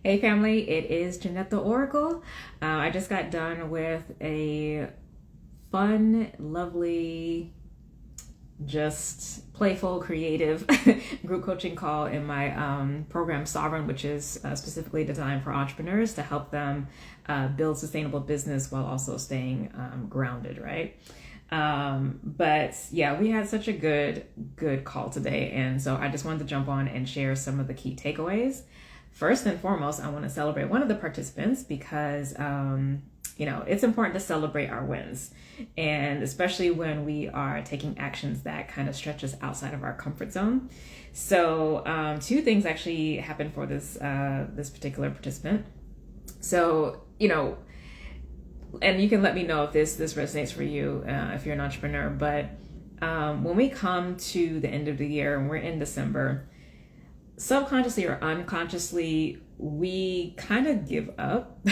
Hey family, it is Jeanette the Oracle. I just got done with a fun, lovely, just playful, creative group coaching call in my program Sovereign, which is specifically designed for entrepreneurs to help them build sustainable business while also staying grounded, right? But yeah, we had such a good call today. And so I just wanted to jump on and share some of the key takeaways. First and foremost, I want to celebrate one of the participants because, it's important to celebrate our wins. And especially when we are taking actions that kind of stretch us outside of our comfort zone. So two things actually happened for this particular participant. So, and you can let me know if this resonates for you if you're an entrepreneur. But when we come to the end of the year and we're in December, subconsciously or unconsciously, we kind of give up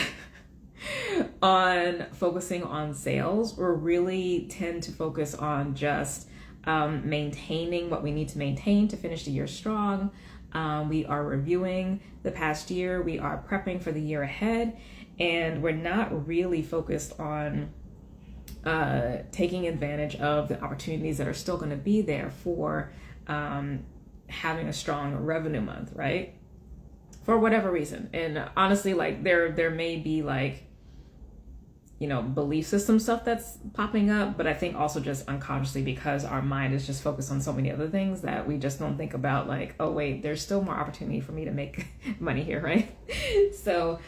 on focusing on sales, or really tend to focus on just maintaining what we need to maintain to finish the year strong. We are reviewing the past year, we are prepping for the year ahead, and we're not really focused on taking advantage of the opportunities that are still going to be there for having a strong revenue month, right? For whatever reason. And honestly, like there may be like, belief system stuff that's popping up, but I think also just unconsciously because our mind is just focused on so many other things that we just don't think about like, oh wait, there's still more opportunity for me to make money here, right? So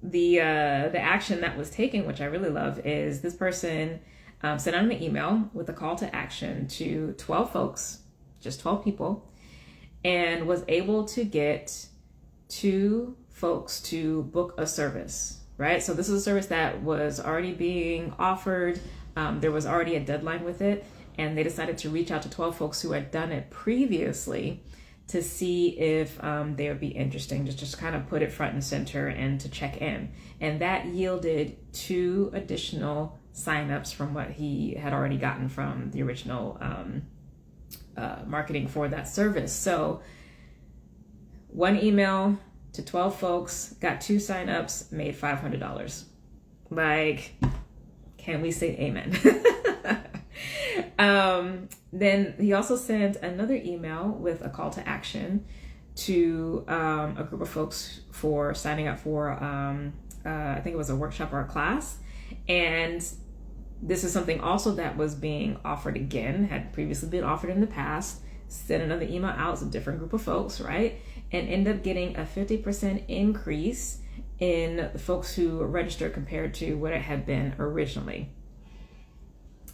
the action that was taken, which I really love, is this person sent out an email with a call to action to 12 folks, just 12 people, and was able to get 2 folks to book a service, right? So this is a service that was already being offered. There was already a deadline with it, and they decided to reach out to 12 folks who had done it previously to see if they would be interesting, just kind of put it front and center and to check in. And that yielded 2 additional signups from what he had already gotten from the original marketing for that service. So 1 email to 12 folks, got 2 signups, made $500. Like, can we say amen? Then he also sent another email with a call to action to a group of folks for signing up for, I think it was a workshop or a class. And this is something also that was being offered again, had previously been offered in the past. Sent another email out to a different group of folks, right? And end up getting a 50% increase in the folks who registered compared to what it had been originally.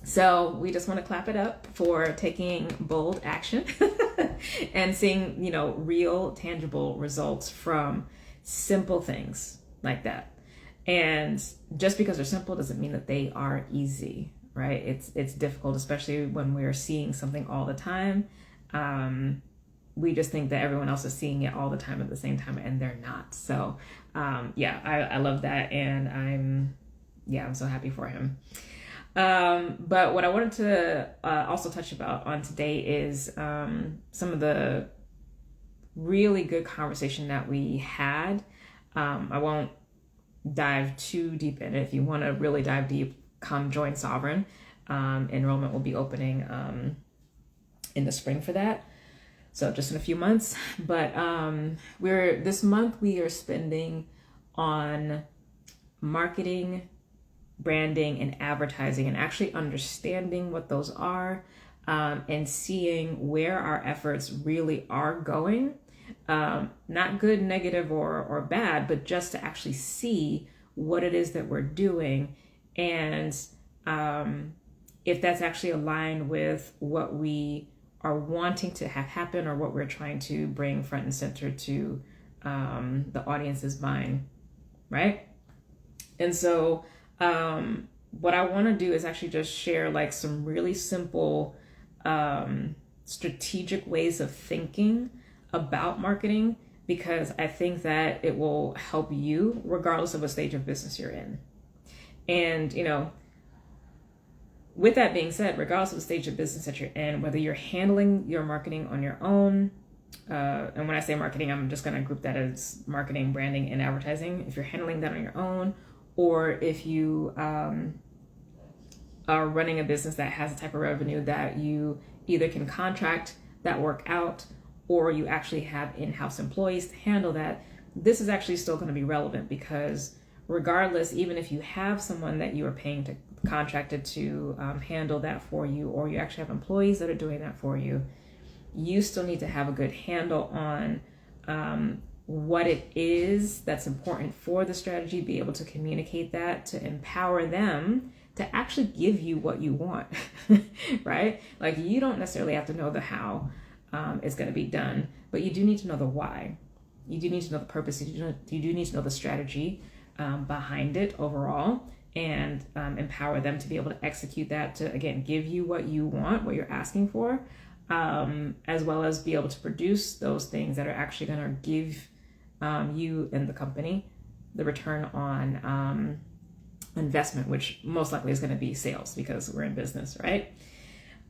So we just want to clap it up for taking bold action and seeing, real tangible results from simple things like that. And just because they're simple doesn't mean that they are easy, right? It's difficult, especially when we're seeing something all the time. We just think that everyone else is seeing it all the time at the same time, and they're not. So I love that, and I'm so happy for him. But what I wanted to also touch about on today is some of the really good conversation that we had. I won't dive too deep in it. If you want to really dive deep, come join Sovereign. Enrollment will be opening in the spring for that. So just in a few months. But this month we are spending on marketing, branding, and advertising, and actually understanding what those are, and seeing where our efforts really are going. Not good, negative, or bad, but just to actually see what it is that we're doing, and if that's actually aligned with what we are wanting to have happen, or what we're trying to bring front and center to the audience's mind, right? And so what I want to do is actually just share like some really simple strategic ways of thinking about marketing, because I think that it will help you regardless of what stage of business you're in. And with that being said, regardless of the stage of business that you're in, whether you're handling your marketing on your own, and when I say marketing, I'm just going to group that as marketing, branding, and advertising. If you're handling that on your own, or if you are running a business that has a type of revenue that you either can contract that work out, or you actually have in-house employees to handle that, this is actually still going to be relevant, because regardless, even if you have someone that you are paying to contracted to handle that for you, or you actually have employees that are doing that for you, you still need to have a good handle on what it is that's important for the strategy, be able to communicate that, to empower them to actually give you what you want, right? Like, you don't necessarily have to know the how it's going to be done, but you do need to know the why. You do need to know the purpose. You do need to know the strategy behind it overall, and empower them to be able to execute that, to, again, give you what you want, what you're asking for, as well as be able to produce those things that are actually going to give you and the company the return on investment, which most likely is going to be sales, because we're in business, right?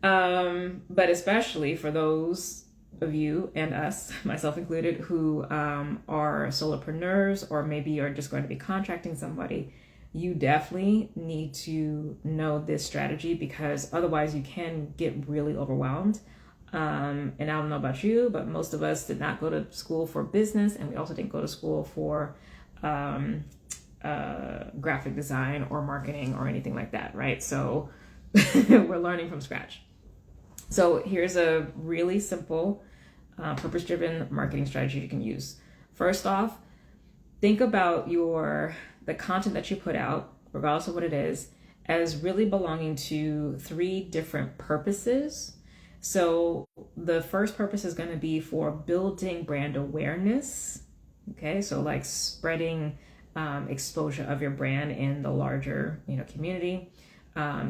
But especially for those of you and us, myself included, who are solopreneurs, or maybe are just going to be contracting somebody, you definitely need to know this strategy, because otherwise you can get really overwhelmed. And I don't know about you, but most of us did not go to school for business, and we also didn't go to school for graphic design or marketing or anything like that, right? So we're learning from scratch. So here's a really simple purpose-driven marketing strategy you can use. First off, think about the content that you put out, regardless of what it is, as really belonging to 3 different purposes. So the first purpose is going to be for building brand awareness. Okay, so like spreading exposure of your brand in the larger, community.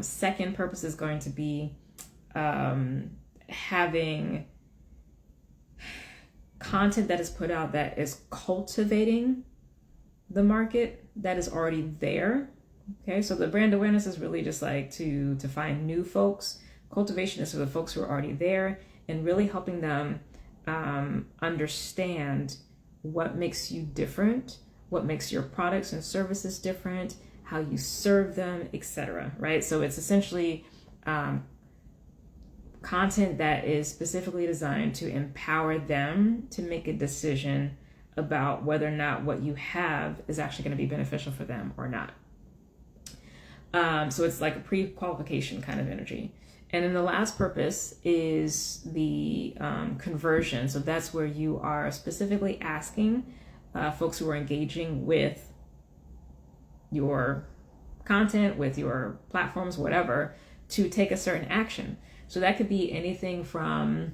Second purpose is going to be having content that is put out that is cultivating the market that is already there. Okay, so the brand awareness is really just like to find new folks. Cultivation is for the folks who are already there, and really helping them understand what makes you different, what makes your products and services different, how you serve them, etc. Right? So it's essentially content that is specifically designed to empower them to make a decision about whether or not what you have is actually going to be beneficial for them or not. So it's like a pre-qualification kind of energy. And then the last purpose is the conversion. So that's where you are specifically asking folks who are engaging with your content, with your platforms, whatever, to take a certain action. So that could be anything from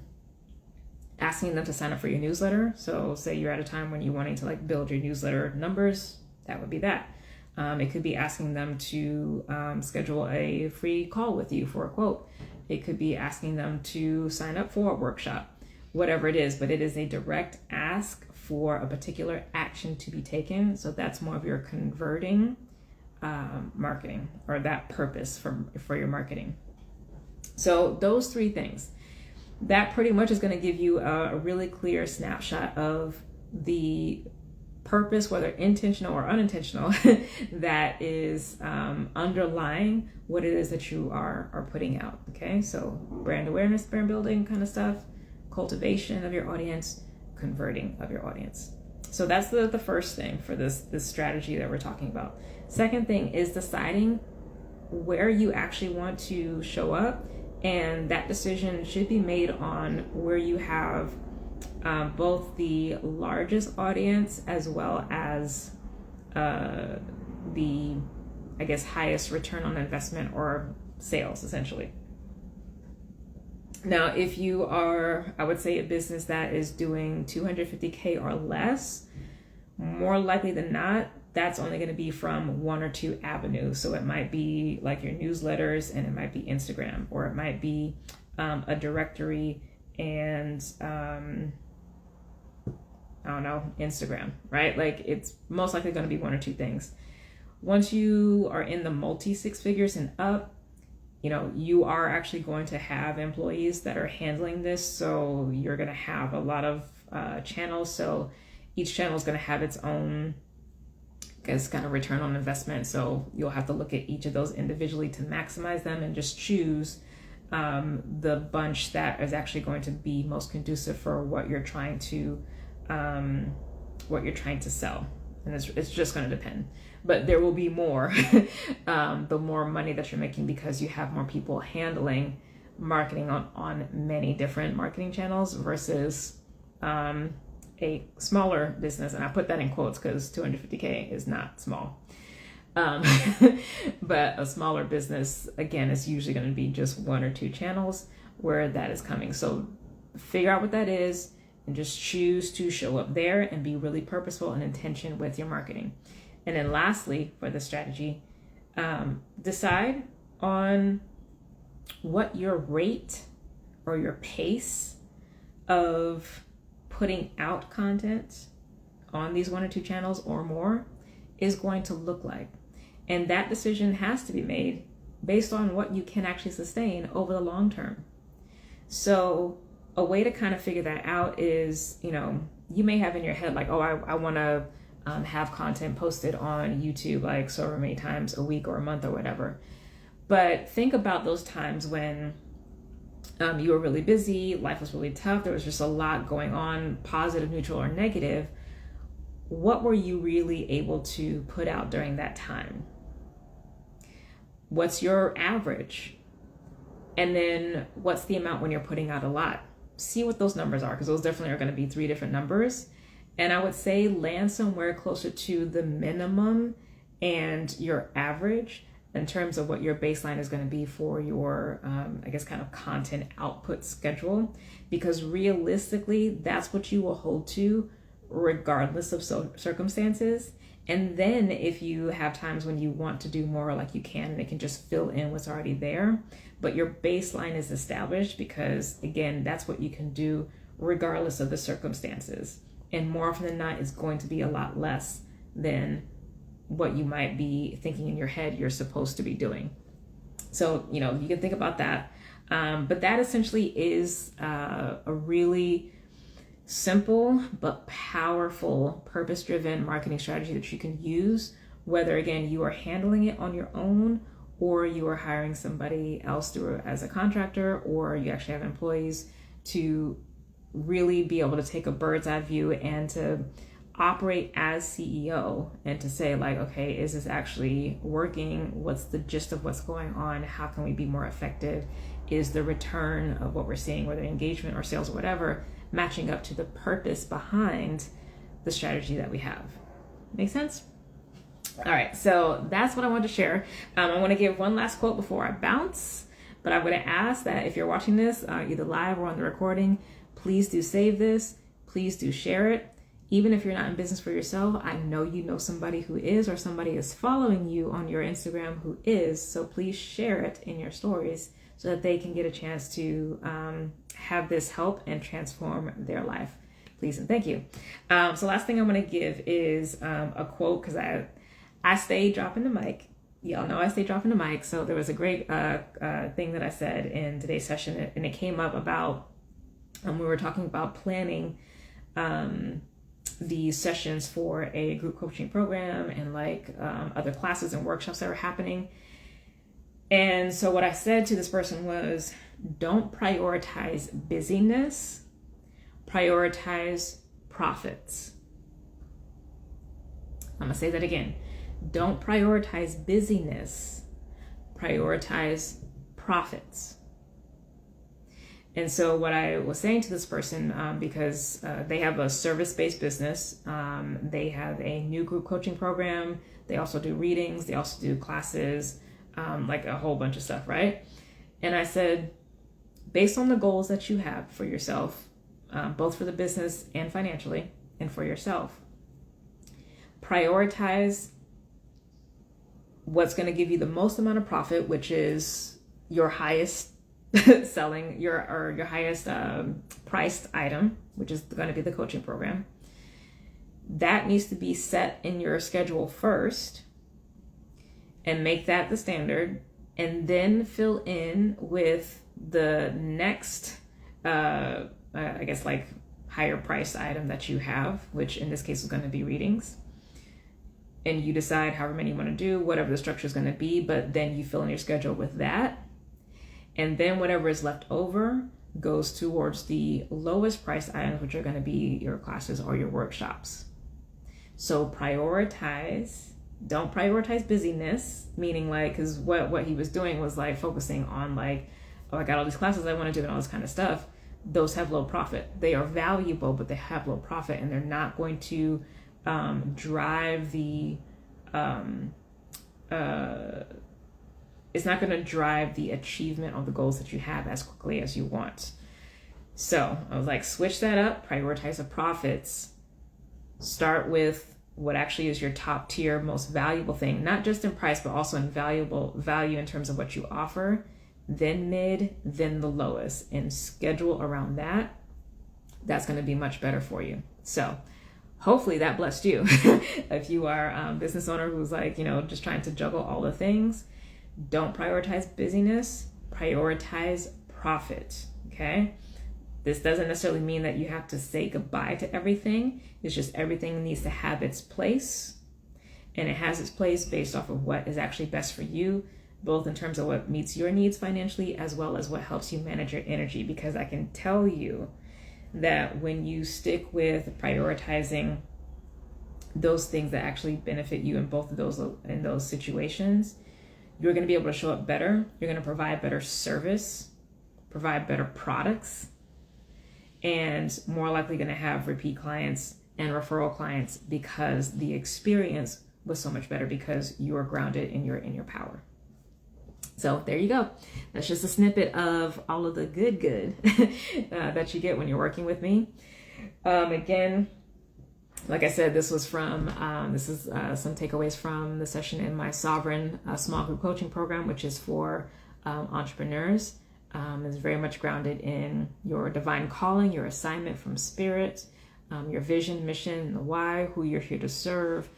asking them to sign up for your newsletter. So say you're at a time when you're wanting to like build your newsletter numbers, that would be that. It could be asking them to schedule a free call with you for a quote. It could be asking them to sign up for a workshop, whatever it is, but it is a direct ask for a particular action to be taken. So that's more of your converting marketing, or that purpose for your marketing. So those 3 things, that pretty much is going to give you a really clear snapshot of the purpose, whether intentional or unintentional, that is underlying what it is that you are putting out. Okay, so brand awareness, brand building kind of stuff, cultivation of your audience, converting of your audience. So that's the first thing for this strategy that we're talking about. Second thing is deciding where you actually want to show up, and that decision should be made on where you have both the largest audience as well as the, I guess, highest return on investment or sales, essentially. Now, if you are, I would say, a business that is doing $250K or less, more likely than not, that's only going to be from 1 or 2 avenues. So it might be like your newsletters, and it might be Instagram, or it might be a directory and I don't know, Instagram, right? Like, it's most likely going to be 1 or 2 things. Once you are in the multi 6 figures and up, you are actually going to have employees that are handling this. So you're going to have a lot of channels. So each channel is going to have its own, I guess, kind of return on investment. So you'll have to look at each of those individually to maximize them and just choose the bunch that is actually going to be most conducive for what you're trying to sell. And it's just going to depend, but there will be more the more money that you're making, because you have more people handling marketing on many different marketing channels versus a smaller business. And I put that in quotes because 250K is not small. But a smaller business, again, is usually going to be just 1 or 2 channels where that is coming. So figure out what that is and just choose to show up there and be really purposeful and intention with your marketing. And then lastly, for the strategy, decide on what your rate or your pace of putting out content on these 1 or 2 channels or more is going to look like. And that decision has to be made based on what you can actually sustain over the long term. So a way to kind of figure that out is, you may have in your head like, oh, I want to have content posted on YouTube like so many times a week or a month or whatever. But think about those times when you were really busy, life was really tough, there was just a lot going on, positive, neutral, or negative. What were you really able to put out during that time? What's your average? And then what's the amount when you're putting out a lot? See what those numbers are, because those definitely are going to be 3 different numbers. And I would say land somewhere closer to the minimum and your average in terms of what your baseline is going to be for your, kind of content output schedule. Because realistically, that's what you will hold to regardless of circumstances. And then if you have times when you want to do more, like you can, and it can just fill in what's already there. But your baseline is established because, again, that's what you can do regardless of the circumstances. And more often than not, it's going to be a lot less than what you might be thinking in your head you're supposed to be doing. So, you can think about that. But that essentially is a really simple but powerful purpose-driven marketing strategy that you can use, whether, again, you are handling it on your own or you are hiring somebody else through as a contractor, or you actually have employees, to really be able to take a bird's eye view and to operate as CEO and to say like, okay, is this actually working? What's the gist of what's going on? How can we be more effective? Is the return of what we're seeing, whether engagement or sales or whatever, matching up to the purpose behind the strategy that we have? Make sense? All right, so that's what I wanted to share. I want to give one last quote before I bounce, but I'm going to ask that if you're watching this either live or on the recording, please do save this. Please do share it. Even if you're not in business for yourself, I know you know somebody who is, or somebody is following you on your Instagram who is, so please share it in your stories so that they can get a chance to have this help and transform their life. Please and thank you. So last thing I'm going to give is a quote, because I stay dropping the mic. Y'all know I stay dropping the mic. So there was a great thing that I said in today's session, and it came up about, we were talking about planning these sessions for a group coaching program and other classes and workshops that were happening. And so what I said to this person was, don't prioritize busyness, prioritize profits. I'm gonna say that again. Don't prioritize busyness, prioritize profits. And so what I was saying to this person, because they have a service-based business, they have a new group coaching program, they also do readings, they also do classes, like a whole bunch of stuff, right? And I said, based on the goals that you have for yourself, both for the business and financially, and for yourself, prioritize what's going to give you the most amount of profit, which is your highest selling, your highest priced item, which is going to be the coaching program. That needs to be set in your schedule first, and make that the standard. and then fill in with the next, I guess, like higher price item that you have, which in this case is going to be readings. And you decide however many you want to do, whatever the structure is going to be, but then you fill in your schedule with that. And then whatever is left over goes towards the lowest price items, which are going to be your classes or your workshops. So don't prioritize busyness, meaning like, because what he was doing was like focusing on like, oh, I got all these classes I want to do and all this kind of stuff. Those have low profit. They are valuable, but they have low profit, and they're not going to drive the it's not going to drive the achievement of the goals that you have as quickly as you want. So I was like, switch that up, prioritize the profits, start with what actually is your top tier, most valuable thing, not just in price, but also in value in terms of what you offer, then mid, then the lowest, and schedule around that. That's going to be much better for you. So hopefully that blessed you. If you are a business owner who's like, just trying to juggle all the things, don't prioritize busyness, prioritize profit, okay? This doesn't necessarily mean that you have to say goodbye to everything. It's just everything needs to have its place, and it has its place based off of what is actually best for you, both in terms of what meets your needs financially, as well as what helps you manage your energy. Because I can tell you that when you stick with prioritizing those things that actually benefit you in both of those situations, you're going to be able to show up better. You're going to provide better service, provide better products, and more likely going to have repeat clients and referral clients because the experience was so much better because you are grounded and you're in your power. So there you go. That's just a snippet of all of the good that you get when you're working with me. Again, like I said, this is some takeaways from the session in my Sovereign small group coaching program, which is for entrepreneurs. It's very much grounded in your divine calling, your assignment from spirit, your vision, mission, the why, who you're here to serve,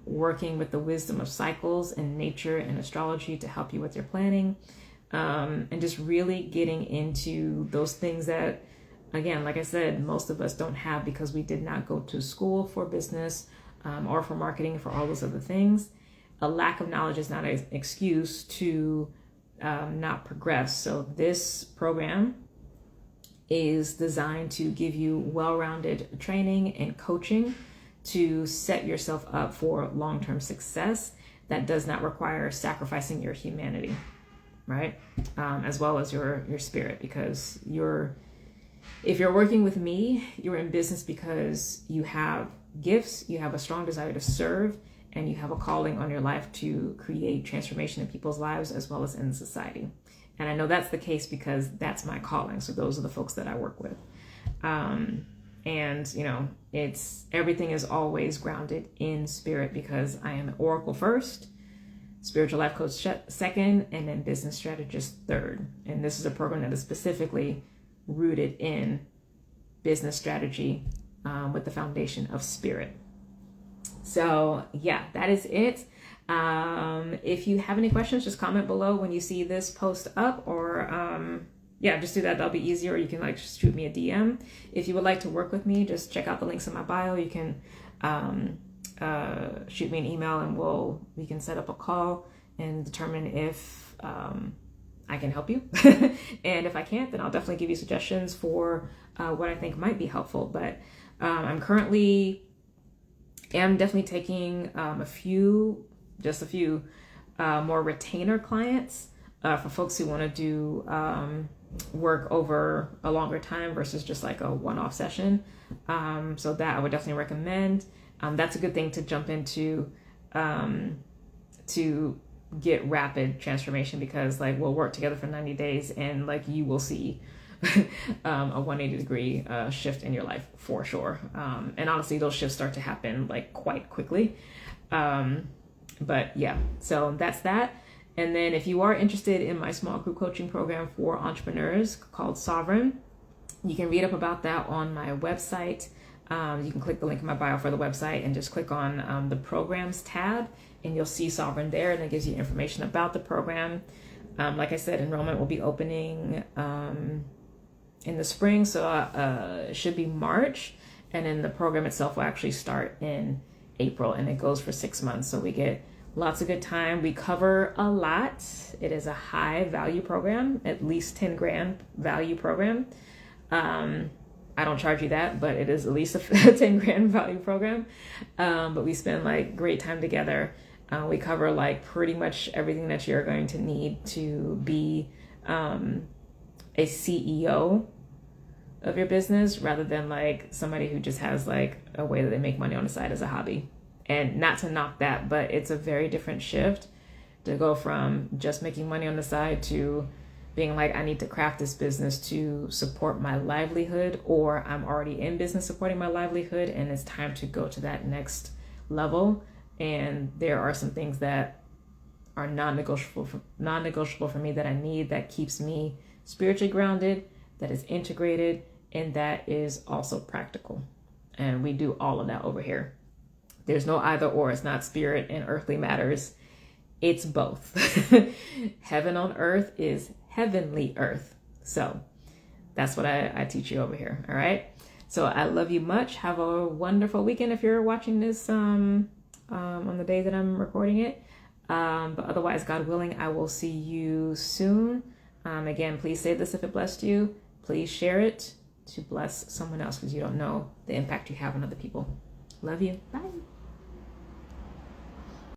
working with the wisdom of cycles and nature and astrology to help you with your planning, and just really getting into those things that, again, like I said, most of us don't have because we did not go to school for business or for marketing, for all those other things. A lack of knowledge is not an excuse to not progress. So this program is designed to give you well-rounded training and coaching to set yourself up for long-term success that does not require sacrificing your humanity, right? As well as your spirit, because if you're working with me, you're in business because you have gifts, you have a strong desire to serve, and you have a calling on your life to create transformation in people's lives as well as in society. And I know that's the case because that's my calling. So those are the folks that I work with. And everything is always grounded in spirit because I am an oracle first, spiritual life coach second, and then business strategist third. And this is a program that is specifically rooted in business strategy with the foundation of spirit. So yeah, that is it. If you have any questions, just comment below when you see this post up, or just do that. That'll be easier. Or you can just shoot me a DM. If you would like to work with me, just check out the links in my bio. You can shoot me an email and we can set up a call and determine if I can help you. And if I can't, then I'll definitely give you suggestions for what I think might be helpful. But I'm definitely taking a few more retainer clients for folks who want to do work over a longer time versus just like a one-off session. So that I would definitely recommend. That's a good thing to jump into to get rapid transformation, because we'll work together for 90 days and you will see a 180 degree shift in your life for sure. And honestly, those shifts start to happen quite quickly. But yeah, so that's that. And then if you are interested in my small group coaching program for entrepreneurs called Sovereign, you can read up about that on my website, You can click the link in my bio for the website and just click on the programs tab, and you'll see Sovereign there, and it gives you information about the program. Like I said, enrollment will be opening in the spring, so it should be March, and then the program itself will actually start in April, and it goes for 6 months. So we get lots of good time. We cover a lot. It is a high value program, at least 10 grand value program. I don't charge you that, but it is at least a 10 grand value program. But we spend like great time together. We cover like pretty much everything that you're going to need to be a CEO of your business, rather than like somebody who just has like a way that they make money on the side as a hobby. And not to knock that, but it's a very different shift to go from just making money on the side to being like, I need to craft this business to support my livelihood, or I'm already in business supporting my livelihood and it's time to go to that next level. And there are some things that are non-negotiable for me, that I need, that keeps me spiritually grounded, that is integrated, and that is also practical. And we do all of that over here. There's no either or. It's not spirit and earthly matters. It's both. Heaven on earth is heavenly earth. So that's what I teach you over here. All right. So I love you much. Have a wonderful weekend if you're watching this on the day that I'm recording it. But otherwise, God willing, I will see you soon. Again, please save this if it blessed you. Please share it to bless someone else, because you don't know the impact you have on other people. Love you. Bye.